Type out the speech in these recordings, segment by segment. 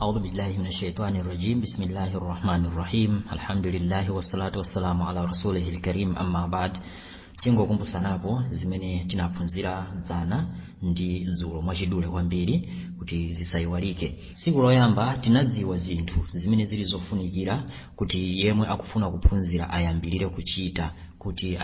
أعوذ بالله من الشيطان الرجيم بسم الله الرحمن الرحيم الحمد لله والصلاة والسلام على رسوله الكريم أما بعد tingokumbusanapo zimene tinaphunzira dzana ndi dzulo mwachidule kwambiri kuti zisayiwalike. Tsiku loyamba tinadziwa zinthu zimene zili zofunikira kuti yemwe akufuna kuphunzira ayambirire kuchita kuti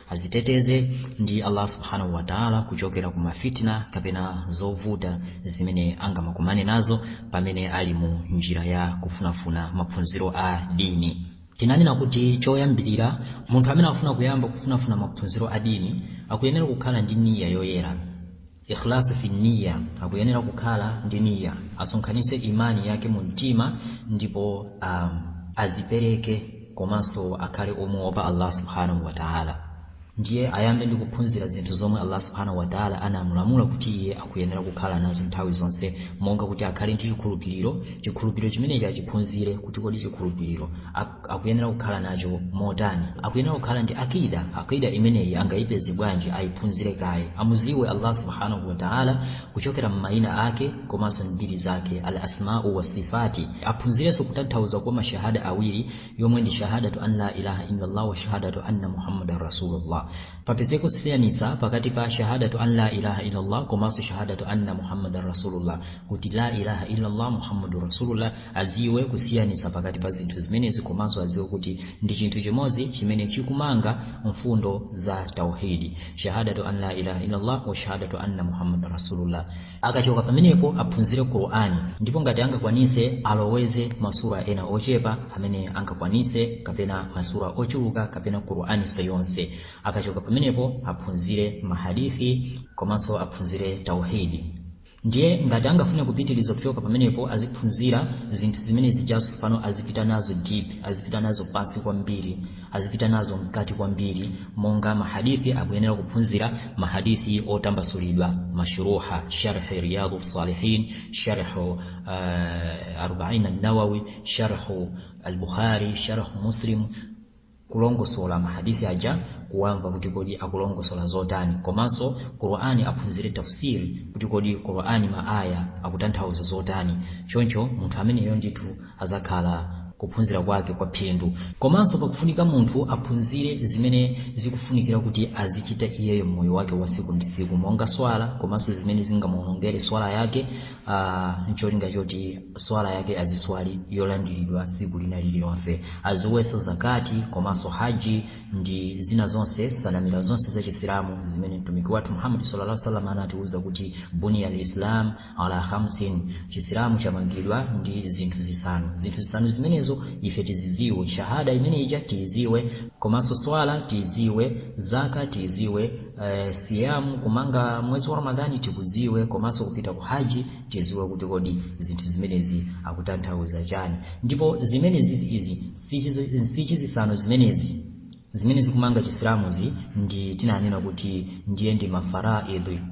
aziteteze ndi Allah subhanahu wa ta'ala kuchokera ku mafitina kapena zovuta zimene angamakumane nazo pamene ali mu njira ya kufunafuna maphunziro a dini. Tinanena kuti choyambirira munthu amene afuna kuyamba kufunafuna maphunziro a dini akuyenera kukhala ndi niyya yoyera. Ikhlasu fi niyya, akuyenera kukhala ndi niyya, asonkhanitse imani yake mu mtima ndipo azipereke komanso akhale omuopa Allah subhanahu wa ta'ala. Ndiye ayambe ndi kuphunzira zinthu zomwe Allah subhanahu wa ta'ala anamulamula kuti iye akuyenera kukhala nazo nthawi zonse, monga kuti akhale ndi chikhulupiriro chimene achiphunzire kuti kodi chikhulupiriro akuyenera kukhala nacho motani, akuyenera kukhala ndi akida imeneyi angayipeze bwanji ayiphunzire kaye, amuziwe Allah subhanahu wa ta'ala kuchokera m'mayina ake komanso mbiri zake al-asma'u wa sifati. Aphunzirenso kutanthauza kwa mashahada awiri yomwe ndi shahadatu an la ilaha illallah wa shahadatu anna muhammadar rasulullah. Papeze kusiyanisa pakati pa shahadatu an la ilaha illallah komanso shahadatu anna muhammadar rasulullah, kuti la ilaha illallah muhammadur rasulullah aziwe kusiyanisa pakati pa zinthu zimenezi komanso aziwe kuti ndi chinthu chimodzi chimene chikumanga mfundo za tauhidi, shahadatu an la ilaha illallah wa shahadatu anna muhammadar rasulullah. Akachoka pamenepo aphunzire Qur'ani, ndipo ngati angakwanise aloweze masura ena ochepa amene angakwanise kapena masura ochuluka kapena Qur'ani sayonse. Akachoka pamenepo aphunzire mahadithi komanso aphunzire tauhidi. Ndiye ngati angafune kupitiliza kuchoka pamenepo aziphunzira zinthu zimene zijaso pano azipita nazo deep, azipita nazo pansi kwambiri, azipita nazo mkati kwambiri, monga mahadithi akuyenera kuphunzira mahadithi otambasulidwa, mashruha, sharh riyadus salihin, sharh 40 an-nawawi, sharh al-bukhari, sharh muslim, kulongosola mahadithi aja kuwamba kuti kodi akulongosola zotani. Komanso Qur'ani aphunzire tafsiri kuti kodi Qur'ani maaya akutanthauza zotani. Choncho munthu ameneyo ndithu azakhala kuphunzira kwake kwa phindu. Komanso pakufunika munthu aphunzire zimene zikufunikira kuti azichita iyeyo moyo wake wa siku ndi siku, monga swala komanso zimene zingamuonongere swala yake, ncholinga choti swala yake aziswali yolandiridwa siku lina lililonse, aziweso zakati komanso haji ndi zina zonse salamira zonse za Chisilamu zimene mtumiki wathu Muhammad sallallahu alaihi wasallam anatiuza kuti buni al-islam ala khamsin, Chisilamu chamangidwa ndi zinthu zisanu zimenezo ife tiziziwe, shahada imene ija tiziwe, komanso swala tiziwe, zaka tiziwe, siyamu kumanga mwezi wa Ramadhani tikuziwe, komanso kupita ku haji tiziwe kuti kodi zinthu zimenezi akutanthauza chani. Ndipo zimenezi izi sichizisano zimene kumanga Chisilamuzi ndi tinanena kuti ndiye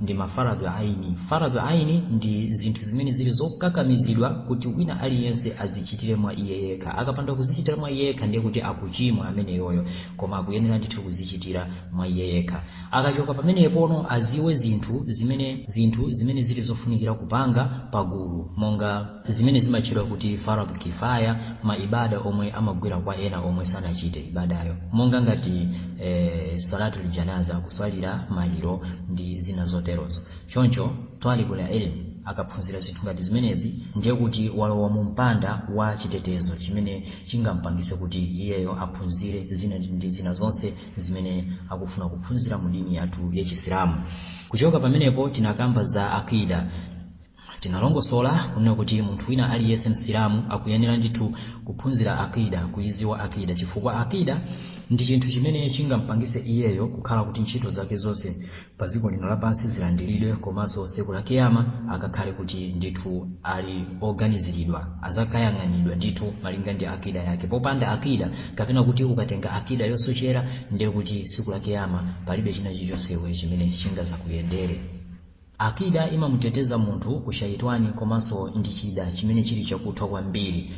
ndi mafaradhu aini. Faradhu aini ndi zinthu zimene zili zokakamizidwa kuti wina aliyense azichitire mwa iye yekha. Akapanda kuzichitira mwa iye yekha ndiye kuti akuchimwa amene yoyo, koma akuyenera ndithu kuzichitira mwa iye yekha. Akachoka pamenepo aziwe zinthu zimene zili zofunikira kupanga pagulu, monga zimene zimatchedwa kuti faradhu kifaya, maibada omwe amagwira kwa ena omwe sanachite ibadayo, monga ngati salatul janaza, kuswalira maliro ndi zina zoterozo. Choncho twalibul ilm akaphunzira zinthu ngati zimenezi ndiye kuti walowa mu mpanda wa chitetezo chimene chingampangise kuti iyeyo aphunzire zina zonse zimene akufuna kuphunzira mu dini yathu ya Chisilamu. Kuchoka pamenepo tinakamba za akida. Tinalongosola kunena kuti munthu wina aliyense Msilamu akuyenera ndithu kuphunzira akida, kuiziwa akida, chifukwa akida ndi chinthu chimene chingampangise iyeyo kukhala kuti ntchito zake zonse pa dziko lino lapansi zilandiridwe, komanso tsiku la kiyama akakhale kuti ndithu ali organiziridwa, azakayang'anidwa ndithu malinga ndi akida yake. Popanda akida kapena kuti ukatenga akida yosochera ndiye kuti tsiku la kiyama palibe china chilichonse chimene chingazakuyendere. Akida imamuteteza munthu ku shaitani komanso ndi chida chimene chili chakuthwa kwambiri.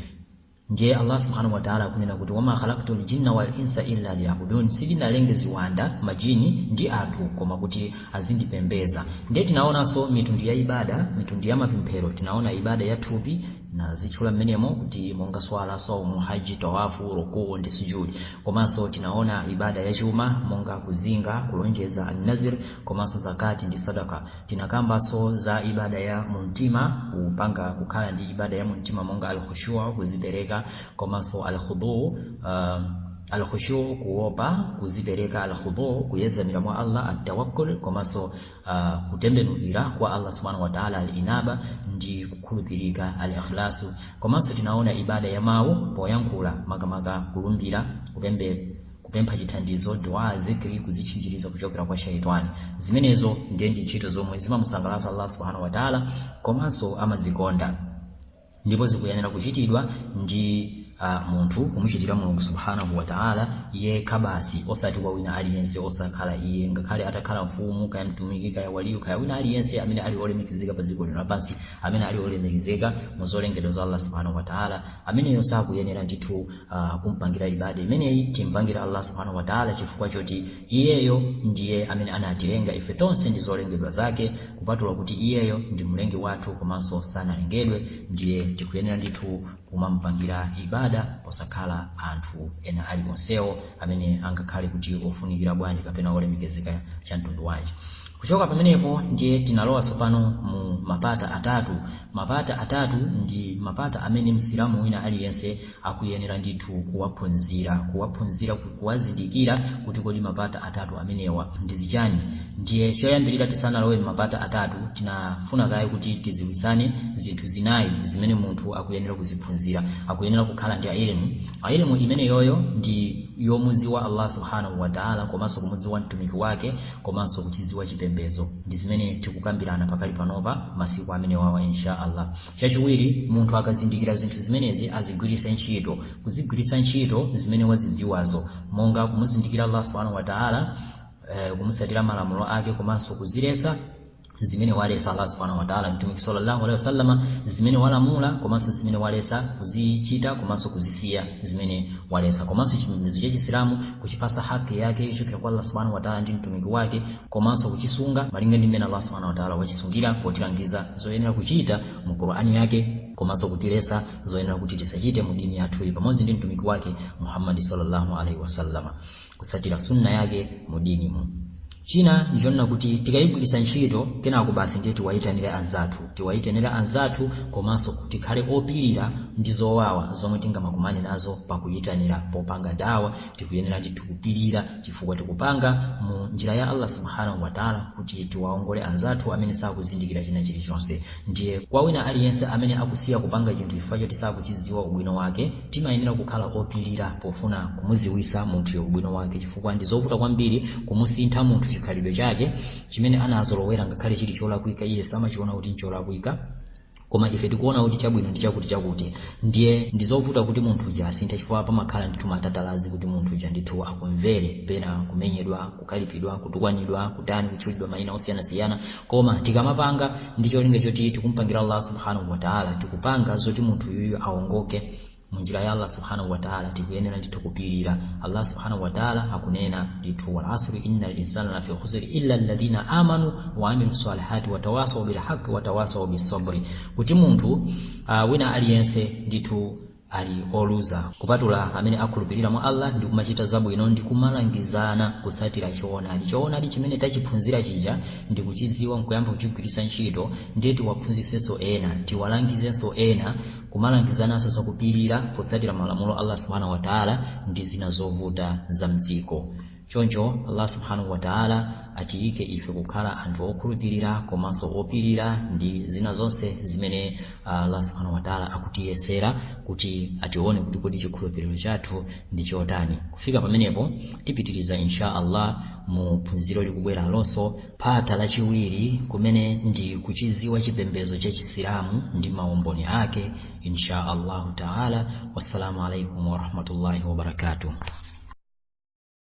ndiye Allah subhanahu wa ta'ala kunena kuti wama khalaqtul jinna wal insa illa liya'budun, sindinalenge ziwanda majini ndi anthu koma kuti azindipembeza. Ndiye tinaonanso mitundu ya ibada, mitundu ya mapemphero. Tinaona ibada ya thupi na zichula mmenemo kuti monga swala, saumu, haji, tawafu, rukuu ndi sujudi. Komanso tinaona ibada ya chuma monga kuzinga, kulonjeza, an-nadhir, komanso zakati ndi sadaka. Tinakambaso za ibada ya mumtima, kupanga kukhala ndi ibada ya mumtima monga al-khushu', kuzipereka, komanso al-khudu', al-khushu' kuopa, kuzipereka, al-khudu' kuyezamira mwa Allah, at-tawakkul komanso kutembenukira kwa Allah subhanahu wa ta'ala, al-inaba ndi kukhulupirika, al-ikhlasu. Komanso tinaona ibada ya mawu poyankhula, makamaka kulumbira, kupempha chithandizo, dua, dhikri, kuzichinjiriza kuchokera kwa shaitani. Zimenezo ndiye ntchito zomwe zimamusangalatsa Allah subhanahu wa ta'ala komanso amazikonda, ndipo zikuyenera kuchitidwa ndi munthu kumuchitira Mulungu subhanahu wa ta'ala yekha basi, osati kwa wina aliyense, osakhala iye ngakhale atakhala mfumu kaya mtumiki kaya waliyu kaya wina aliyense amene ali olemekezeka pa dziko lapansi, amene ali olemekezeka mu zolengedwa za Allah subhanahu wa ta'ala, ameneyo sakuyenera ndithu kumpangira ibada imeneyi. Timpangira Allah subhanahu wa ta'ala chifukwa choti iyeyo ndiye amene anatilenga ife tonse ndi zolengedwa zake, kupatula kuti iyeyo ndi mlengi wathu komanso sanalengedwe. Ndiye tikuyenera ndithu kumampangira ibada posakhala anthu ena aliwonsewo amene angakhale kuti ofunikira bwanji kapena olemekezeka cha mtundu wanji. Kuchoka pamenepo ndiye tinalowa tsopano mu mapata atatu. Mapata atatu ndi mapata amene msilamu wina aliyense akuyenera ndithu kuwaphunzira kuwazindikira kuti kodi mapata atatu amenewa ndi zichani. Ndiye choyambirira tisanalowe mapata atatu tinafuna kaye kuti tiziwisane zinthu zinayi zimene munthu akuyenera kuziphunzira. Akuyenera kukhala ndi ilmu imene yoyo ndi yomuziwa Allah subhanahu wa ta'ala komanso kumuziwa mtumiki wake komanso kuchiziwa chipembezo. Ndi zimene tikukambirana pakali panopa masiku amene wawa insha Allah. Chachiwiri, munthu akazindikira zinthu zimenezi azigwiritsa ntchito, kuzigwiritsa ntchito zimene wazidziwazo, monga kumuzindikira Allah subhanahu wa ta'ala, kumusatira malamulo ake komanso kuzilesa zimene walesa Allah subhanahu wa ta'ala, mtumiki sallallahu alaihi wasallam zimene walamula komanso zimene walesa kuzichita komanso kuzisiya zimene walesa, komanso chipembedzo cha Islamu kuchipasa haki yake ichokera kwa Allah subhanahu wa ta'ala ndi mtumiki wake, komanso kuchisunga malinga ndi mmene Allah subhanahu wa ta'ala wachisungira potilangiza zoyenera kuchita mu Qur'ani yake, komanso kutilesa zoyenera kuti tisachite mu dini yathu pamodzi ndi mtumiki wake Muhammad sallallahu alaihi wasallam, kusatira sunna yake mu dini mu. China ndichona kuti tikayigwiritsa ntchito kenako basi ndiye tiwayitanira anzathu komanso kuti khale opirira ndi zowawa zomwe tingamakumane nazo pakuyitanira popanga dawa. Tikuyenera ndithu kupirira chifukwa tikupanga mu njira ya Allah subhanahu wa ta'ala kuti tiwaongole anzathu amene sakuzindikira china chilichonse. Ndiye kwa wina aliyense amene akusiya kupanga chinthu chifukwa choti sakuchidziwa ubwino wake, timayenera kukhala opirira pofuna kumuziwisa munthu ubwino wake, chifukwa ndi zovuta kwambiri kumusintha munthu chikhalidwe chake chimene anazolowera ngakhale chili cholakwika iye samachiona kuti ncholakwika, koma ife tikuona kuti chabwino ndi chakuti. Ndiye ndizovuta kuti munthu uja asinthe chifukwa pamakhala ndithu matatalazi kuti munthu uja ndithu akumvere, pena kumenyedwa, kukalipidwa, kutukwanidwa, kutani, kutchulidwa mayina osiyanasiyana. Koma tikamapanga ndi cholinga choti tikumpangira Allah subhanahu wa ta'ala, tikupanga zoti munthu yuyu aongoke munjira ya Allah subhanahu wa ta'ala, tikuyenera ndithu kupirira. Allah subhanahu wa ta'ala akunena ndithu wal asri innal insana lafi khusri illa alladhina amanu wa amilus salihati wa tawasaw bil haqqi wa tawasaw bis sabri, kuti munthu wina aliyense ndithu ali oluza kupatula amene akhulupirira mwa Allah ndi kumachita zabwino ndi kumalangizana kusatira choonadi chimene tachiphunzira chija ndi kuchidziwa nkuyamba kuchigwiritsa ntchito. Ndiye tiwaphunzisenso ena, tiwalangizenso ena kumalangizananso zakupirira potsatira malamulo Allah subhanahu wa ta'ala ndi zina zovuta za mdziko. Choncho Allah subhanahu wa ta'ala atiyike ife kukhala anthu okhulupirira komanso opirira ndi zina zonse zimene Allah subhanahu wa ta'ala akutiyesera kuti atione kuti kodi chikhulupiriro chathu ndi chotani. Kufika pamenepo tipitiriza insha Allah mu phunziro likubwera lonso phata lachiwiri kumene ndi kuchiziwa chipembedzo cha Chisilamu ndi maumboni ake insha Allah ta'ala. Wassalamu alaikum wa rahmatullahi wa barakatuh.